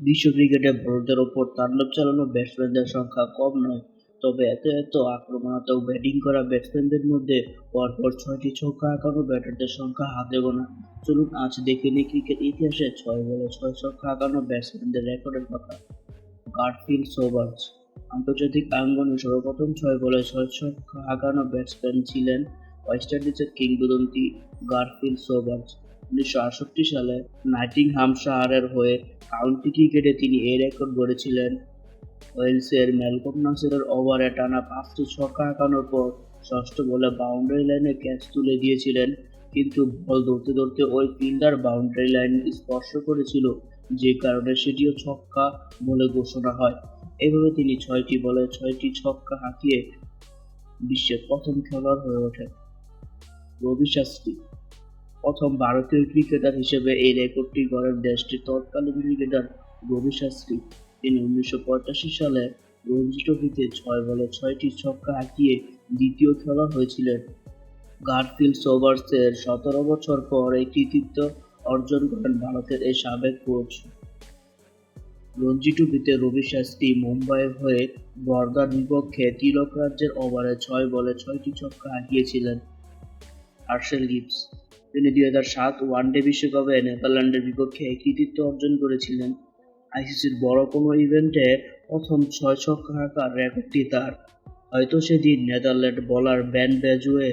বিশ্ব ক্রিকেটে ভারতের ওপর তাণ্ডব চালানো ব্যাটসম্যানদের সংখ্যা কম নয়, তবে এত এত আক্রমণাত্মক ব্যাটিং করা ব্যাটসম্যানদের মধ্যে পরপর 6টি ছক্কা হাঁকানো ব্যাটারদের সংখ্যা হাতে গোনা। চলুন আজ দেখে নিই ক্রিকেট ইতিহাসে 6 বলে 6 ছক্কা হাঁকানো ব্যাটসম্যানদের রেকর্ডের কথা। গারফিল্ড সোবার্স আন্তর্জাতিক অঙ্গনে সর্বপ্রথম 6 বলে 6 ছক্কা হাঁকানো ব্যাটসম্যান ছিলেন ওয়েস্ট ইন্ডিজের কিংবদন্তি গারফিল্ড সোবার্স। 1968 সালে নটিংহ্যামশায়ারের হয়ে কাউন্টি ক্রিকেটে তিনি এই রেকর্ড গড়েছিলেন। ওয়েলসের ম্যালকম নাসিরের ওভারে টানা 5টি ছক্কা হাঁকানোর পর ষষ্ঠ বলে বাউন্ডারি লাইনে ক্যাচ তুলে দিয়েছিলেন, কিন্তু বল ধরতে ধরতে ওই ফিল্ডার বাউন্ডারি লাইন স্পর্শ করেছিল, যে কারণে সেটিও ছক্কা বলে ঘোষণা হয়। এভাবে তিনি 6টি বলে 6টি ছক্কা হাঁকিয়ে বিশ্বের প্রথম খেলোয়াড় হয়ে ওঠেন। রবি শাস্ত্রী প্রথম ভারতীয় ক্রিকেটার হিসেবে এই রেকর্ডটি গড়েন দেশটির তৎকালীন ক্রিকেটার রবি শাস্ত্রী। তিনি 1985 সালে রঞ্জি ট্রফিতে 6 বলে 6টি ছক্কা হাঁকিয়ে দ্বিতীয় খেলোয়াড় হয়েছিলেন। গারফিল্ড সোবার্সের 17 বছর পর এই কৃতিত্ব অর্জন করেন ভারতের এই সাবেক কোচ। রঞ্জি ট্রফিতে রবি শাস্ত্রী মুম্বাইয়ের হয়ে বরদার বিপক্ষে তিলক রাজ্যের ওভারে 6 বলে 6টি ছক্কা হাঁকিয়েছিলেন। হার্শেল গিবস তিনি 2007 ওয়ানডে বিশ্বকাপে নেদারল্যান্ডের বিপক্ষে এই কৃতিত্ব অর্জন করেছিলেন। আইসিসির বড় কোনো ইভেন্টে প্রথম 6 ছক্কা হাঁকার রেকর্ডটি তার। হয়তো সেদিন নেদারল্যান্ড বোলার বেন বেজুয়ে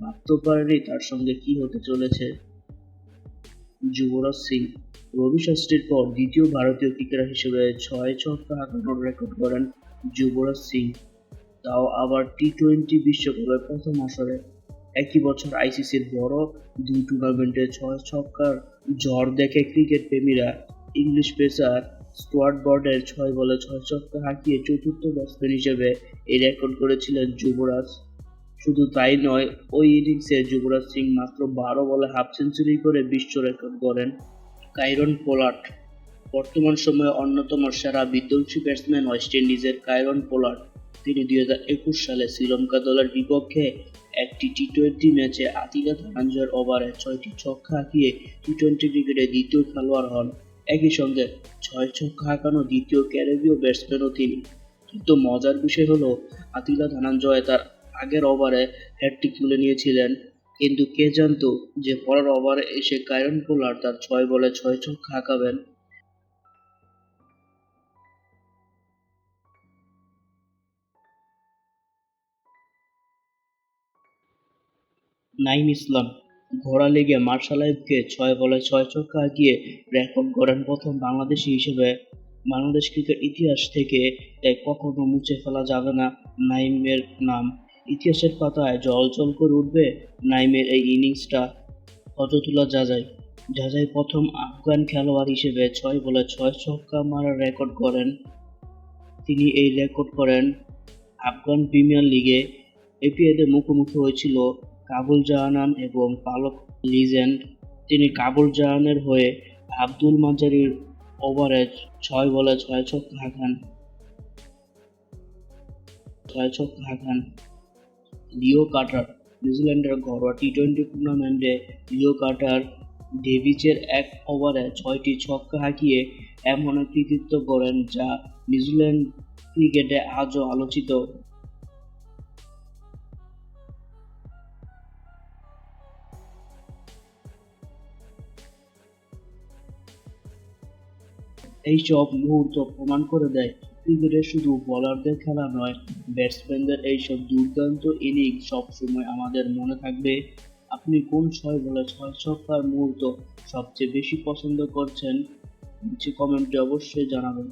ভাবতেও পারেনি তার সঙ্গে কি হতে চলেছে। যুবরাজ সিং রবি শাস্ত্রীর পর দ্বিতীয় ভারতীয় ক্রিকেটার হিসেবে 6 ছক্কা হাঁকানোর রেকর্ড করেন যুবরাজ সিং, তাও আবার টি-20 বিশ্বকাপের প্রথম আসরে। একই বছর আইসিসির বড় 2 টুর্নামেন্টে 6 ছক্কার ঝড় দেখে ক্রিকেট প্রেমীরা ইংলিশ পেসার স্টুয়ার্ট ব্রডের 6 বলে 6 ছক্কা হাঁকিয়ে চতুর্থ ব্যাটসম্যান হিসেবে এই রেকর্ড করেছিলেন যুবরাজ। শুধু তাই নয়, ওই ইনিংসে যুবরাজ সিং মাত্র 12 বলে হাফ সেঞ্চুরি করে বিশ্ব রেকর্ড গড়েন। কাইরন পোলার্ড বর্তমান সময়ে অন্যতম সেরা বিধ্বংসী ব্যাটসম্যান ওয়েস্ট ইন্ডিজের কাইরন পোলার্ড। তিনি 2021 সালে শ্রীলঙ্কা দলের বিপক্ষে একটি টি-20 ম্যাচে আতিলা ধনঞ্জয়ের ওভারে 6টি ছক্কা হাঁকিয়ে টি-20 ক্রিকেটে দ্বিতীয় খেলোয়াড় হন। একই সঙ্গে 6 ছক্কা হাঁকানো দ্বিতীয় ক্যারিবীয় ব্যাটসম্যানও তিনি। কিন্তু মজার বিষয় হলো, আতিলা ধনঞ্জয় তার আগের ওভারে হ্যাটট্রিক তুলে নিয়েছিলেন, কিন্তু কে জানতো যে পরের ওভারে এসে কাইরন পোলার্ড তার 6 বলে 6 ছক্কা হাঁকাবেন। নাঈম ইসলাম ঘোড়া লেগে মার্শালাইভকে 6 বলে 6 ছক্কা হাঁকিয়ে রেকর্ড গড়েন প্রথম বাংলাদেশি হিসেবে। বাংলাদেশ ক্রিকেট ইতিহাস থেকে তাই কখনো মুছে ফেলা যাবে না নাঈমের নাম। ইতিহাসের পাতায় জল করে উঠবে নাঈমের এই ইনিংসটা। ফজলুল্লাহ জাজাই প্রথম আফগান খেলোয়াড় হিসেবে 6 বলে 6 ছক্কা মারার রেকর্ড করেন। তিনি এই রেকর্ড করেন আফগান প্রিমিয়ার লিগে। এপিএলে মুখোমুখি হয়েছিল কাবুল জাহানান এবং পালক লিজেন্ড। তিনি কাবুল জাহানের হয়ে আব্দুল মাজারির ওভারে 6 বলে 6 ছক্কা হাঁকান। লিও কার্টার নিউজিল্যান্ডের ঘরোয়া টি-20 টুর্নামেন্টে লিও কার্টার ডেভিসের এক ওভারে 6টি ছক্কা হাঁকিয়ে এমন এক কৃতিত্ব গড়েন যা নিউজিল্যান্ড ক্রিকেটে আজও আলোচিত। এইসব মুহূর্ত প্রমাণ করে দেয় ক্রিকেটে শুধু বোলারদের খেলা নয়, ব্যাটসম্যানদের এইসব দুর্দান্ত ইনিংস সবসময় আমাদের মনে থাকবে। আপনি কোন 6 বলে 6 ছক্কার মুহূর্ত সবচেয়ে বেশি পছন্দ করছেন? নিচে কমেন্টে অবশ্যই জানাবেন।